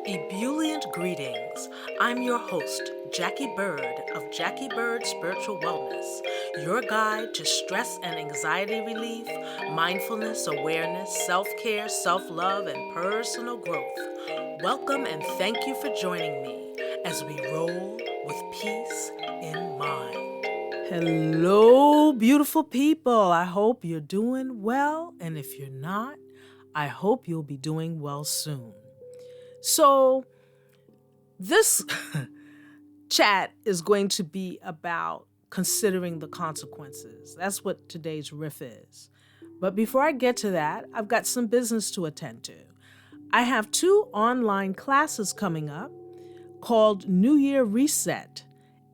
Ebullient greetings. I'm your host, Jacquie Bird of Jacquie Bird Spiritual Wellness, your guide to stress and anxiety relief, mindfulness, awareness, self-care, self-love, and personal growth. Welcome and thank you for joining me as we roll with peace in mind. Hello, beautiful people. I hope you're doing well, and if you're not, I hope you'll be doing well soon. So, this chat is going to be about considering the consequences. That's what today's riff is. But before I get to that, I've got some business to attend to. I have 2 online classes coming up called New Year Reset,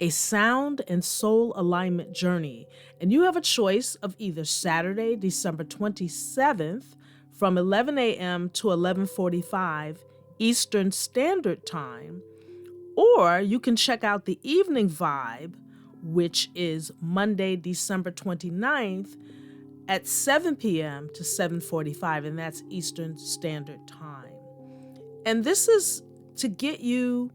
a sound and soul alignment journey. And you have a choice of either Saturday, December 27th from 11 a.m. to 11:45 Eastern Standard Time, or you can check out the evening vibe, which is Monday, December 29th at 7 p.m. to 7:45, and that's Eastern Standard Time. And this is to get your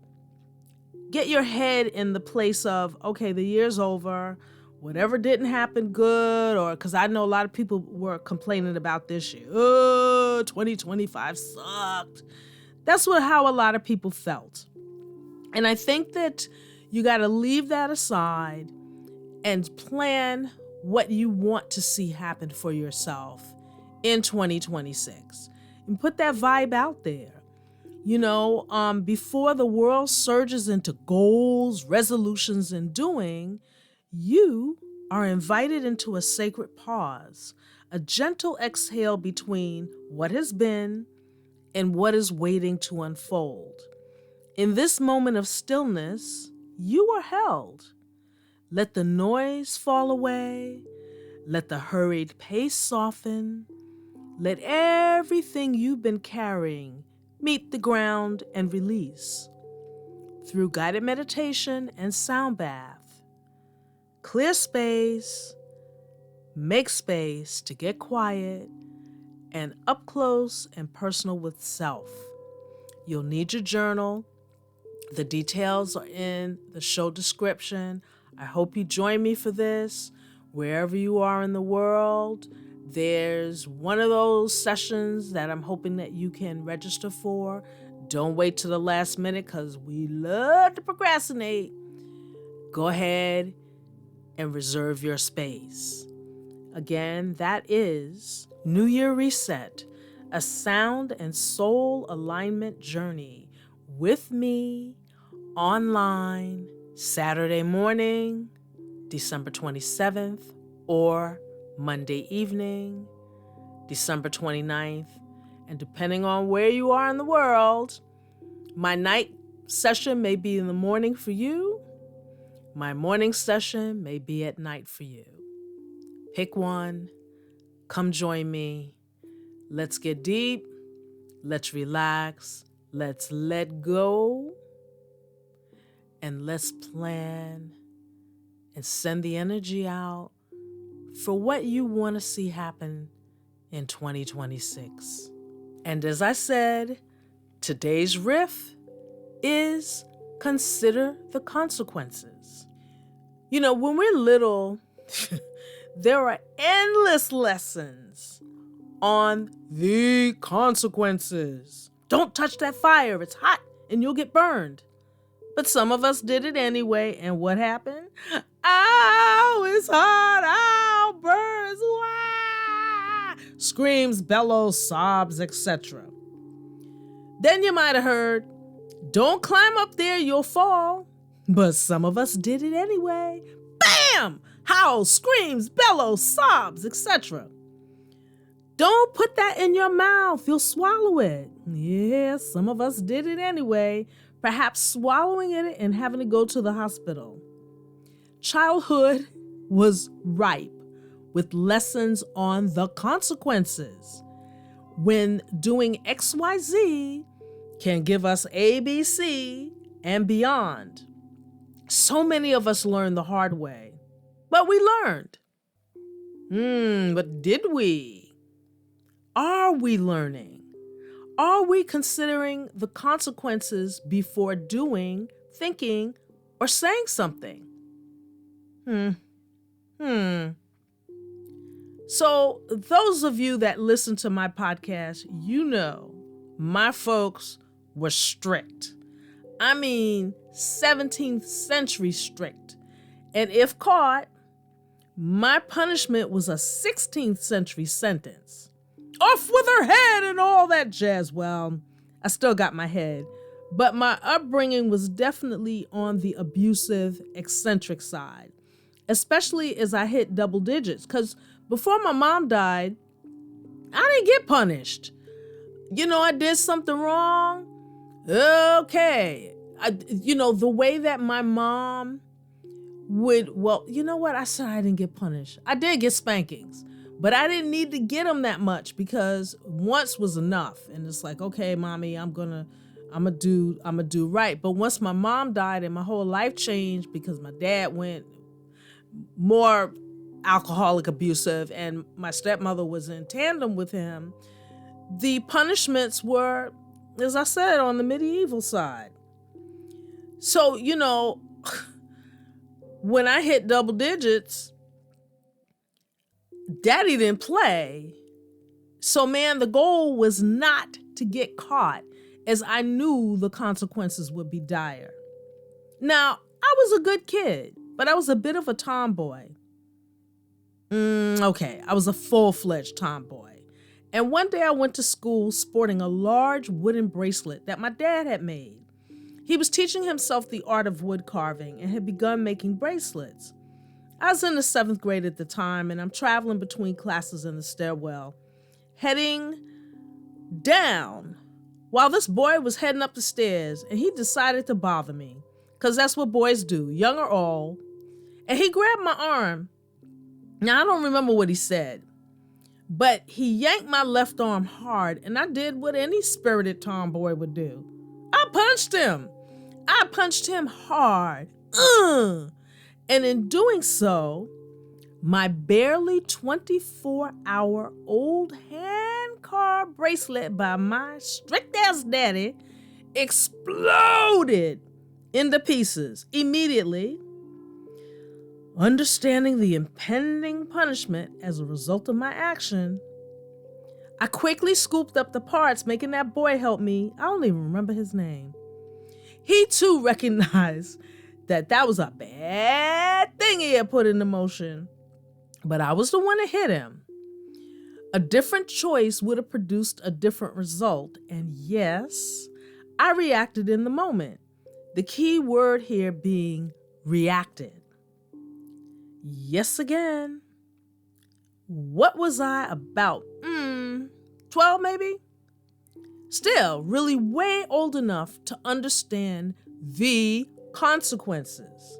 head in the place of, okay, the year's over, whatever didn't happen good, or because I know a lot of people were complaining about this year. Oh, 2025 sucked. That's how a lot of people felt. And I think that you got to leave that aside and plan what you want to see happen for yourself in 2026. And put that vibe out there. Before the world surges into goals, resolutions, and doing, you are invited into a sacred pause, a gentle exhale between what has been and what is waiting to unfold. In this moment of stillness, you are held. Let the noise fall away. Let the hurried pace soften. Let everything you've been carrying meet the ground and release. Through guided meditation and sound bath, clear space, make space to get quiet, and up close and personal with self. You'll need your journal. The details are in the show description. I hope you join me for this. Wherever you are in the world, there's one of those sessions that I'm hoping that you can register for. Don't wait till the last minute because we love to procrastinate. Go ahead and reserve your space. Again, that is New Year Reset, a sound and soul alignment journey with me online Saturday morning, December 27th, or Monday evening, December 29th. And depending on where you are in the world, my night session may be in the morning for you. My morning session may be at night for you. Pick one. Come join me. Let's get deep. Let's relax. Let's let go. And let's plan and send the energy out for what you want to see happen in 2026. And as I said, today's riff is consider the consequences. When we're little, there are endless lessons on the consequences. Don't touch that fire. It's hot and you'll get burned. But some of us did it anyway. And what happened? Ow, it's hot. Ow, burns. Wah! Screams, bellows, sobs, etc. Then you might have heard, don't climb up there, you'll fall. But some of us did it anyway. Bam! Howls, screams, bellows, sobs, etc. Don't put that in your mouth. You'll swallow it. Yeah, some of us did it anyway, perhaps swallowing it and having to go to the hospital. Childhood was ripe with lessons on the consequences. When doing XYZ can give us ABC and beyond. So many of us learned the hard way, but we learned. But did we? Are we learning? Are we considering the consequences before doing, thinking, or saying something? So, those of you that listen to my podcast, you know my folks were strict. I mean, 17th century strict. And if caught, my punishment was a 16th century sentence. Off with her head and all that jazz. Well, I still got my head, but my upbringing was definitely on the abusive, eccentric side, especially as I hit double digits. Because before my mom died, I didn't get punished. I did something wrong. Okay. The way that my mom would, I said I didn't get punished. I did get spankings, but I didn't need to get them that much because once was enough. And it's like, okay, mommy, I'm gonna do right. But once my mom died and my whole life changed because my dad went more alcoholic, abusive, and my stepmother was in tandem with him, the punishments were, as I said, on the medieval side. So, when I hit double digits, daddy didn't play. So, man, the goal was not to get caught, as I knew the consequences would be dire. Now, I was a good kid, but I was a bit of a tomboy. I was a full-fledged tomboy. And one day I went to school sporting a large wooden bracelet that my dad had made. He was teaching himself the art of wood carving and had begun making bracelets. I was in the 7th grade at the time, and I'm traveling between classes in the stairwell, heading down while this boy was heading up the stairs, and he decided to bother me, because that's what boys do, young or old. And he grabbed my arm. Now, I don't remember what he said, but he yanked my left arm hard, and I did what any spirited tomboy would do. I punched him. I punched him hard. And in doing so, my barely 24-hour-old hand-carved bracelet by my strict-ass daddy exploded into pieces immediately. Understanding the impending punishment as a result of my action, I quickly scooped up the parts, making that boy help me. I don't even remember his name. He too recognized that was a bad thing he had put into motion, but I was the one that hit him. A different choice would have produced a different result, and yes, I reacted in the moment. The key word here being reacted. Yes, again. What was I about? 12 maybe? Still, really way old enough to understand the consequences.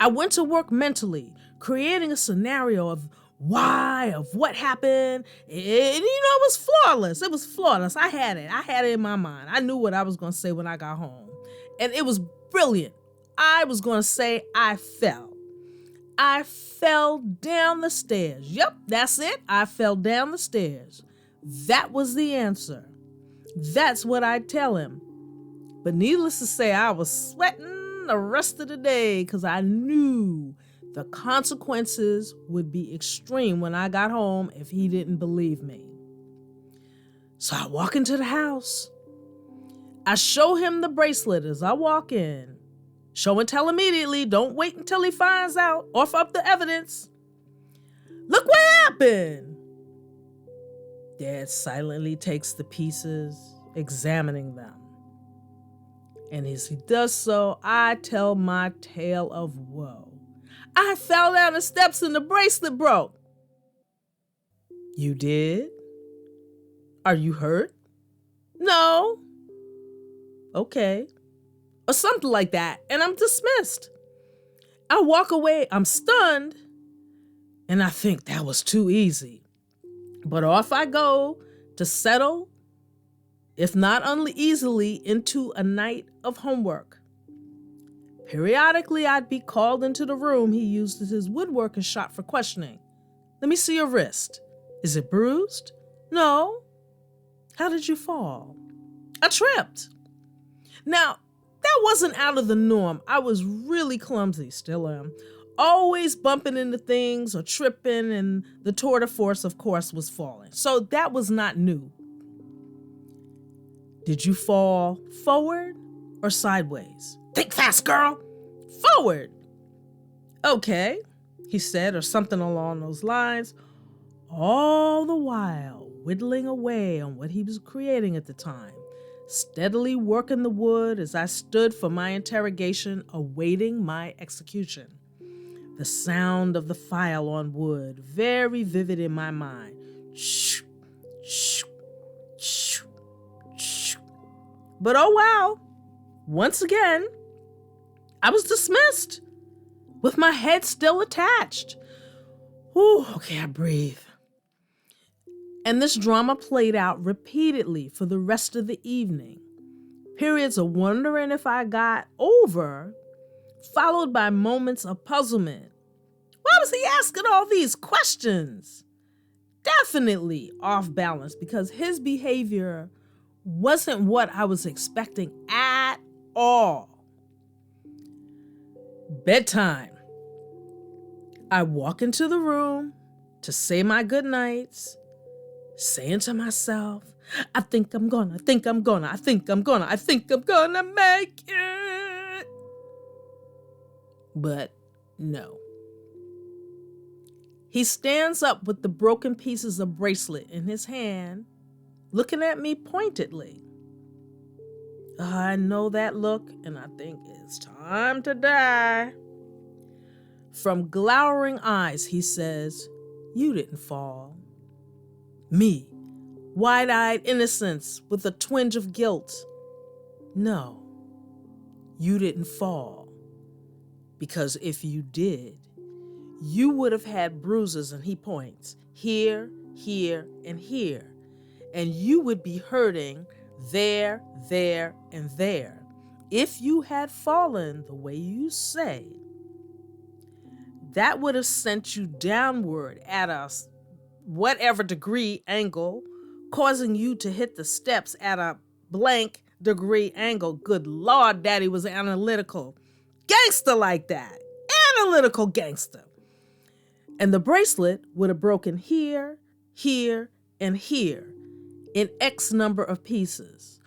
I went to work mentally, creating a scenario of why, of what happened. And, it was flawless. It was flawless. I had it in my mind. I knew what I was going to say when I got home. And it was brilliant. I was going to say I fell. I fell down the stairs. Yep, that's it. I fell down the stairs. That was the answer. That's what I'd tell him. But needless to say, I was sweating the rest of the day because I knew the consequences would be extreme when I got home if he didn't believe me. So I walk into the house. I show him the bracelet as I walk in. Show and tell immediately. Don't wait until he finds out. Offer up the evidence. Look what happened. Dad silently takes the pieces, examining them. And as he does so, I tell my tale of woe. I fell down the steps and the bracelet broke. You did? Are you hurt? No. Okay. Or something like that, and I'm dismissed. I walk away, I'm stunned, and I think that was too easy. But off I go to settle, if not uneasily, into a night of homework. Periodically, I'd be called into the room he used as his woodworking shop for questioning. Let me see your wrist. Is it bruised? No. How did you fall? I tripped. Now, that wasn't out of the norm. I was really clumsy, still am. Always bumping into things or tripping, and the tour de force, of course, was falling. So that was not new. Did you fall forward or sideways? Think fast, girl. Forward. Okay, he said, or something along those lines, all the while whittling away on what he was creating at the time, steadily working the wood as I stood for my interrogation, awaiting my execution. The sound of the file on wood, very vivid in my mind. Shoo, shoo, shoo, shoo. But oh wow, once again, I was dismissed with my head still attached. Whew, okay, I breathe. And this drama played out repeatedly for the rest of the evening. Periods of wondering if I got over, followed by moments of puzzlement. Why was he asking all these questions? Definitely off balance because his behavior wasn't what I was expecting at all. Bedtime. I walk into the room to say my goodnights, saying to myself, I think I'm gonna make it. But no. He stands up with the broken pieces of bracelet in his hand, looking at me pointedly. I know that look, and I think it's time to die. From glowering eyes, he says, you didn't fall. Me, wide-eyed innocence with a twinge of guilt. No, you didn't fall. Because if you did, you would have had bruises, and he points, here, here, and here. And you would be hurting there, there, and there. If you had fallen the way you say, that would have sent you downward at a whatever degree angle, causing you to hit the steps at a blank degree angle. Good Lord, Daddy was analytical. Gangster like that. Analytical gangster. And the bracelet would have broken here, here, and here in X number of pieces.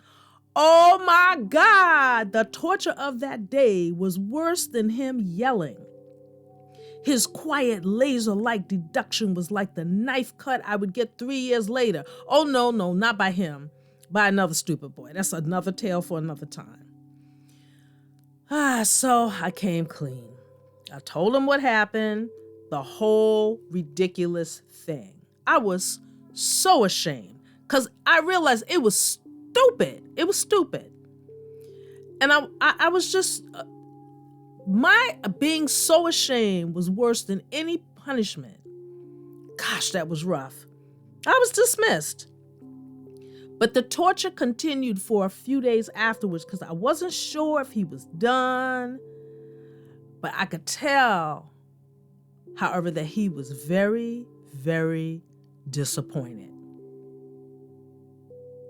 Oh my God, the torture of that day was worse than him yelling. His quiet laser-like deduction was like the knife cut I would get 3 years later. Oh no, not by him, by another stupid boy. That's another tale for another time. So I came clean. I told him what happened, the whole ridiculous thing. I was so ashamed because I realized it was stupid. It was stupid. And I was just, my being so ashamed was worse than any punishment. Gosh, that was rough. I was dismissed. But the torture continued for a few days afterwards because I wasn't sure if he was done. But I could tell, however, that he was very, very disappointed.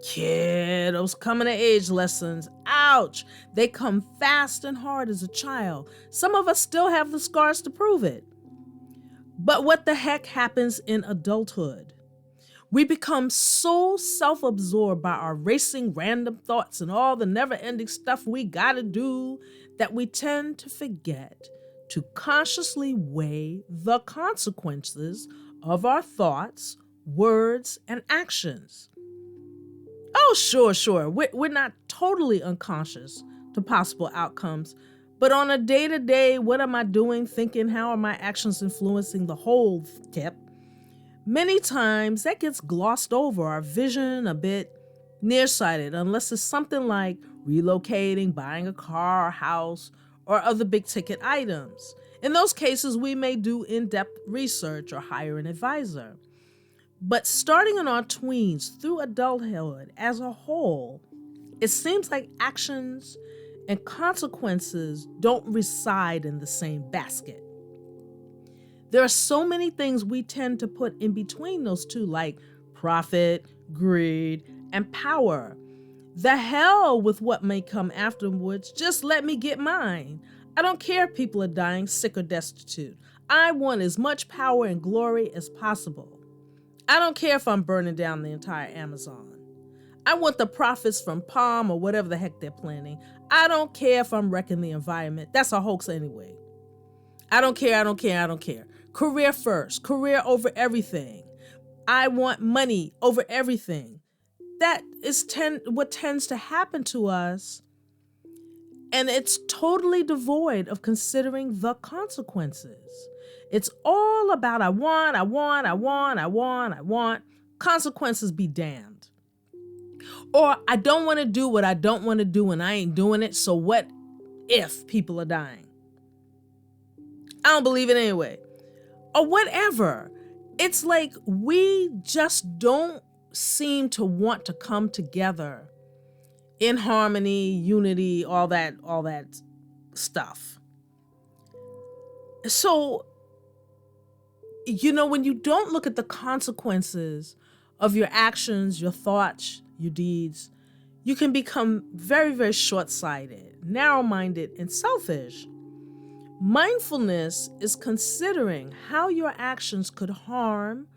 Kiddos coming of age lessons. Ouch. They come fast and hard as a child. Some of us still have the scars to prove it. But what the heck happens in adulthood? We become so self-absorbed by our racing random thoughts and all the never-ending stuff we gotta do that we tend to forget to consciously weigh the consequences of our thoughts, words, and actions. Oh, sure. We're not totally unconscious to possible outcomes, but on a day-to-day, what am I doing, thinking, how are my actions influencing the whole tip? Many times that gets glossed over, our vision a bit nearsighted, unless it's something like relocating, buying a car or house, or other big-ticket items. In those cases, we may do in-depth research or hire an advisor. But starting in our tweens through adulthood as a whole, it seems like actions and consequences don't reside in the same basket. There are so many things we tend to put in between those two, like profit, greed, and power. The hell with what may come afterwards. Just let me get mine. I don't care if people are dying, sick, or destitute. I want as much power and glory as possible. I don't care if I'm burning down the entire Amazon. I want the profits from Palm or whatever the heck they're planning. I don't care if I'm wrecking the environment. That's a hoax anyway. I don't care. Career first. Career over everything. I want money over everything. That is what tends to happen to us. And it's totally devoid of considering the consequences. It's all about I want. Consequences be damned. Or I don't want to do what I don't want to do and I ain't doing it. So what if people are dying? I don't believe it anyway. Or whatever. It's like we just don't seem to want to come together in harmony, unity, all that stuff. So, when you don't look at the consequences of your actions, your thoughts, your deeds, you can become very, very short-sighted, narrow-minded, and selfish. Mindfulness is considering how your actions could harm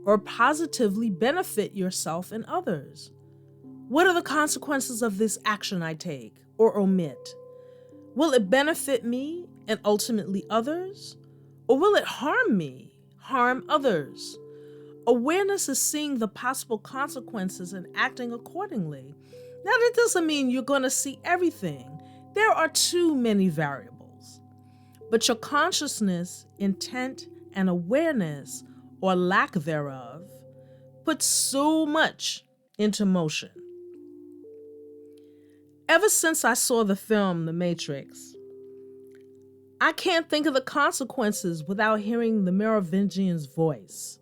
or positively benefit yourself and others. What are the consequences of this action I take or omit? Will it benefit me and ultimately others? Or will it harm me, harm others? Awareness is seeing the possible consequences and acting accordingly. Now, that doesn't mean you're going to see everything. There are too many variables. But your consciousness, intent, and awareness, or lack thereof, puts so much into motion. Ever since I saw the film The Matrix, I can't think of the consequences without hearing the Merovingian's voice.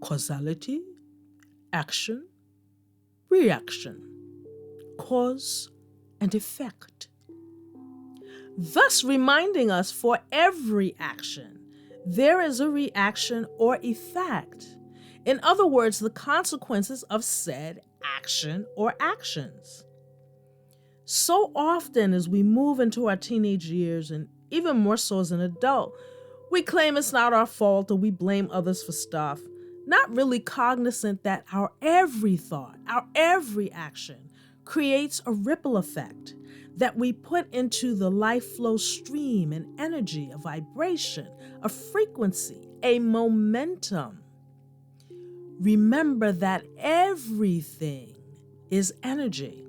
Causality, action, reaction, cause and effect. Thus reminding us for every action, there is a reaction or effect. In other words, the consequences of said action or actions. So often as we move into our teenage years, and even more so as an adult, we claim it's not our fault or we blame others for stuff, not really cognizant that our every thought, our every action creates a ripple effect that we put into the life flow stream, an energy, a vibration, a frequency, a momentum. Remember that everything is energy.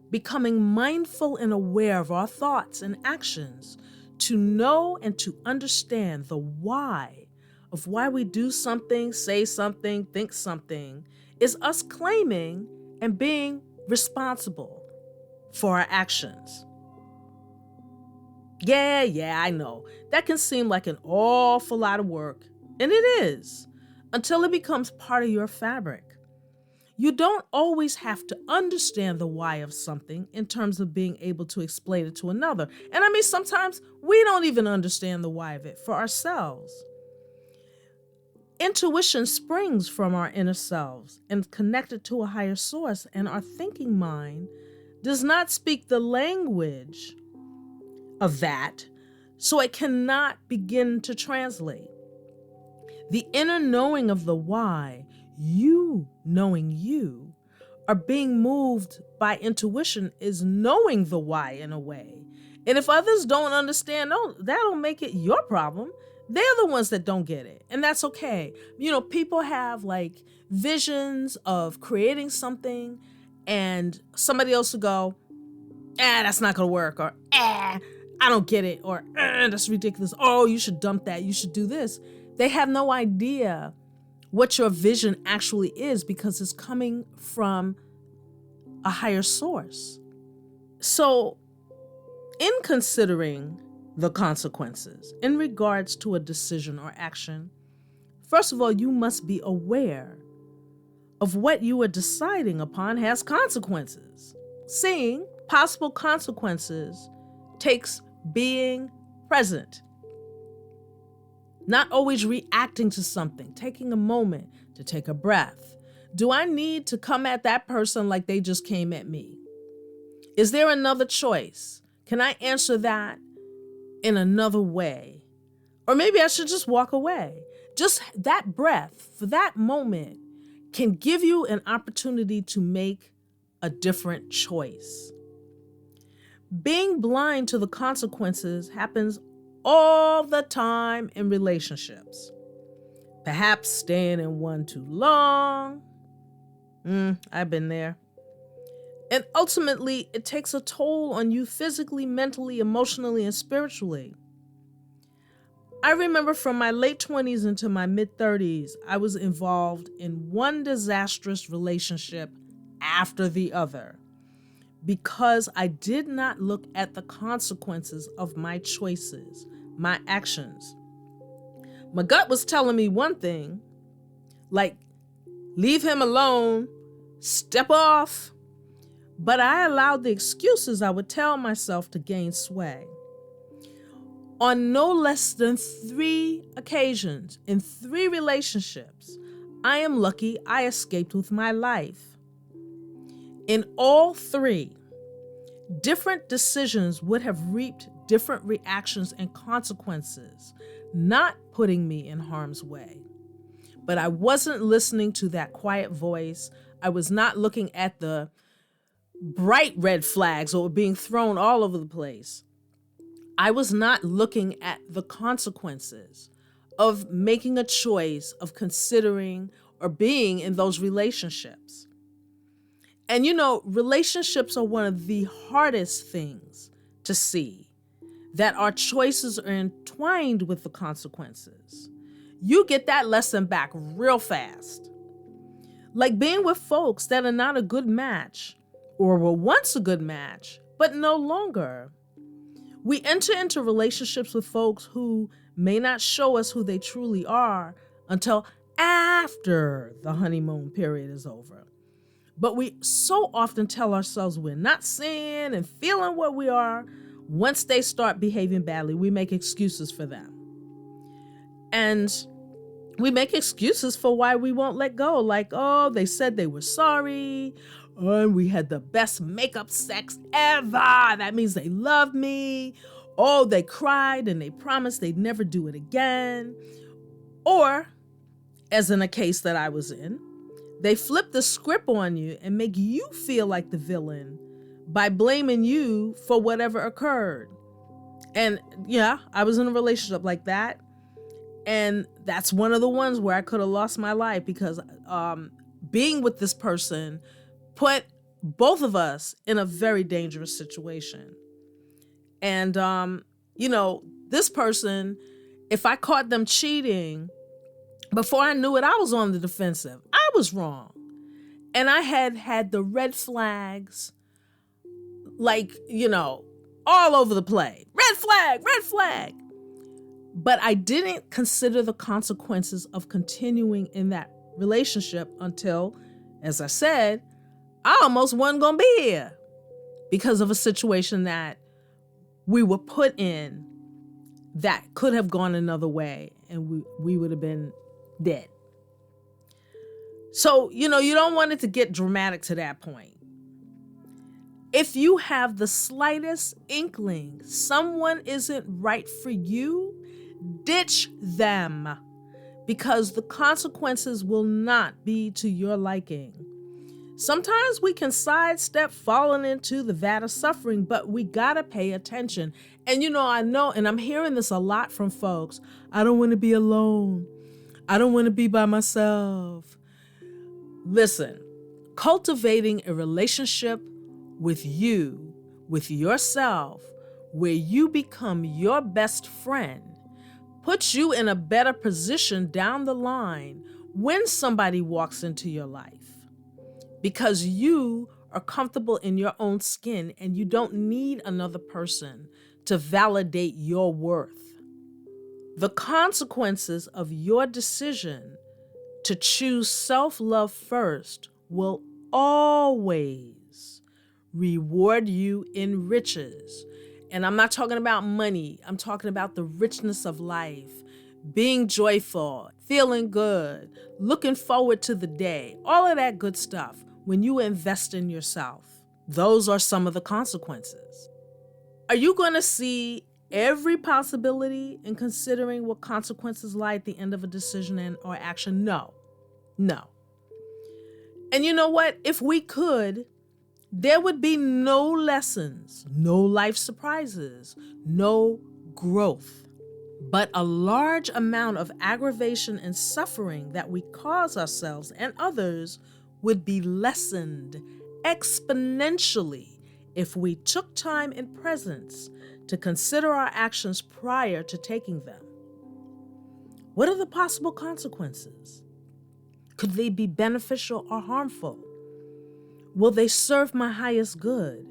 Becoming mindful and aware of our thoughts and actions to know and to understand the why of why we do something, say something, think something, is us claiming and being responsible for our actions. Yeah, I know. That can seem like an awful lot of work, and it is, until it becomes part of your fabric. You don't always have to understand the why of something in terms of being able to explain it to another. And I mean, sometimes we don't even understand the why of it for ourselves. Intuition springs from our inner selves and connected to a higher source, and our thinking mind does not speak the language of that, so it cannot begin to translate. The inner knowing of the why, you knowing you, are being moved by intuition is knowing the why in a way. And if others don't understand, no, that'll make it your problem. They're the ones that don't get it. And that's okay. People have like visions of creating something and somebody else will go, that's not going to work. Or, I don't get it. Or, that's ridiculous. Oh, you should dump that. You should do this. They have no idea what your vision actually is because it's coming from a higher source. So, in considering the consequences in regards to a decision or action, first of all, you must be aware of what you are deciding upon has consequences. Seeing possible consequences takes being present. Not always reacting to something, taking a moment to take a breath, Do I need to come at that person like they just came at me? Is there another choice? Can I answer that in another way? Or maybe I should just walk away. Just that breath for that moment can give you an opportunity to make a different choice. Being blind to the consequences happens all the time in relationships. Perhaps staying in one too long. I've been there. And ultimately, it takes a toll on you physically, mentally, emotionally, and spiritually. I remember from my late 20s into my mid 30s, I was involved in one disastrous relationship after the other because I did not look at the consequences of my choices, my actions. My gut was telling me one thing, like, leave him alone, step off. But I allowed the excuses I would tell myself to gain sway. On no less than 3 occasions in 3 relationships, I am lucky I escaped with my life. In all 3, different decisions would have reaped different reactions and consequences, not putting me in harm's way. But I wasn't listening to that quiet voice. I was not looking at the bright red flags that were being thrown all over the place. I was not looking at the consequences of making a choice, of considering or being in those relationships. And relationships are one of the hardest things to see, that our choices are entwined with the consequences. You get that lesson back real fast. Like being with folks that are not a good match, or were once a good match, but no longer. We enter into relationships with folks who may not show us who they truly are until after the honeymoon period is over. But we so often tell ourselves we're not seeing and feeling what we are. Once they start behaving badly, we make excuses for them. And we make excuses for why we won't let go. Like, oh, they said they were sorry. And we had the best makeup sex ever. That means they love me. Oh, they cried and they promised they'd never do it again. Or, as in a case that I was in, they flip the script on you and make you feel like the villain by blaming you for whatever occurred. And yeah, I was in a relationship like that. And that's one of the ones where I could have lost my life because being with this person put both of us in a very dangerous situation. And, this person, if I caught them cheating, before I knew it, I was on the defensive. I was wrong. And I had the red flags, all over the place. Red flag, red flag. But I didn't consider the consequences of continuing in that relationship until, as I said, I almost wasn't going to be here because of a situation that we were put in that could have gone another way and we would have been dead. So, you don't want it to get dramatic to that point. If you have the slightest inkling someone isn't right for you, ditch them because the consequences will not be to your liking. Sometimes we can sidestep falling into the vat of suffering, but we gotta pay attention. And I know, and I'm hearing this a lot from folks, I don't want to be alone. I don't want to be by myself. Listen, cultivating a relationship with you, with yourself, where you become your best friend, puts you in a better position down the line when somebody walks into your life. Because you are comfortable in your own skin and you don't need another person to validate your worth. The consequences of your decision to choose self-love first will always reward you in riches. And I'm not talking about money. I'm talking about the richness of life, being joyful, feeling good, looking forward to the day, all of that good stuff. When you invest in yourself, those are some of the consequences. Are you going to see every possibility in considering what consequences lie at the end of a decision or action? No. And you know what? If we could, there would be no lessons, no life surprises, no growth, but a large amount of aggravation and suffering that we cause ourselves and others would be lessened exponentially if we took time and presence to consider our actions prior to taking them. What are the possible consequences? Could they be beneficial or harmful? Will they serve my highest good?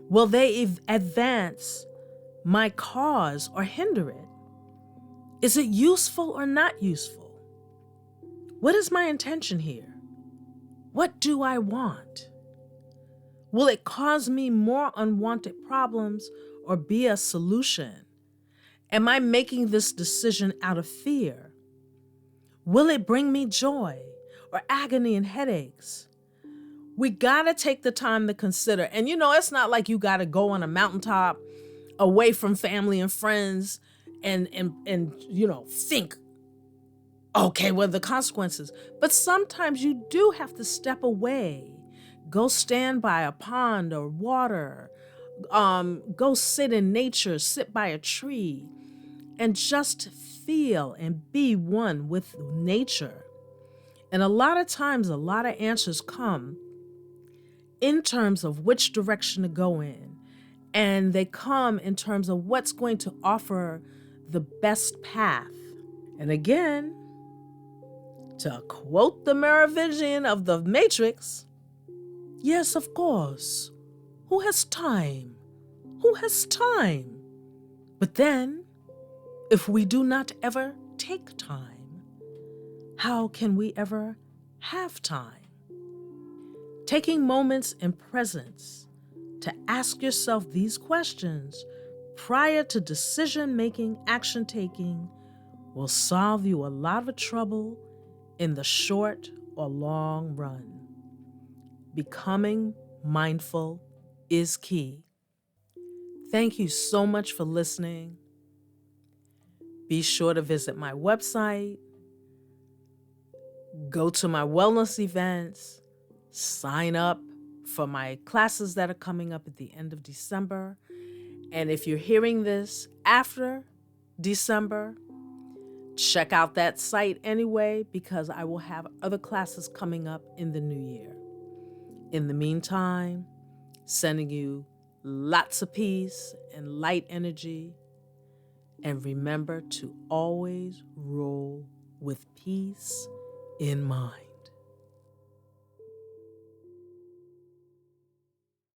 Will they advance my cause or hinder it? Is it useful or not useful? What is my intention here? What do I want? Will it cause me more unwanted problems or be a solution? Am I making this decision out of fear? Will it bring me joy or agony and headaches? We gotta take the time to consider. And it's not like you gotta go on a mountaintop away from family and friends and think, okay, what are the consequences? But sometimes you do have to step away. Go stand by a pond or water. Go sit in nature, sit by a tree, and just feel and be one with nature. And a lot of times, a lot of answers come in terms of which direction to go in. And they come in terms of what's going to offer the best path. And again, to quote the mirror vision of the Matrix, yes, of course. Who has time? Who has time? But then, if we do not ever take time, how can we ever have time? Taking moments in presence to ask yourself these questions prior to decision-making, action-taking will solve you a lot of trouble in the short or long run. Becoming mindful is key. Thank you so much for listening. Be sure to visit my website, go to my wellness events, sign up for my classes that are coming up at the end of December. And if you're hearing this after December, check out that site anyway, because I will have other classes coming up in the new year. In the meantime, sending you lots of peace and light energy. And remember to always roll with peace in mind.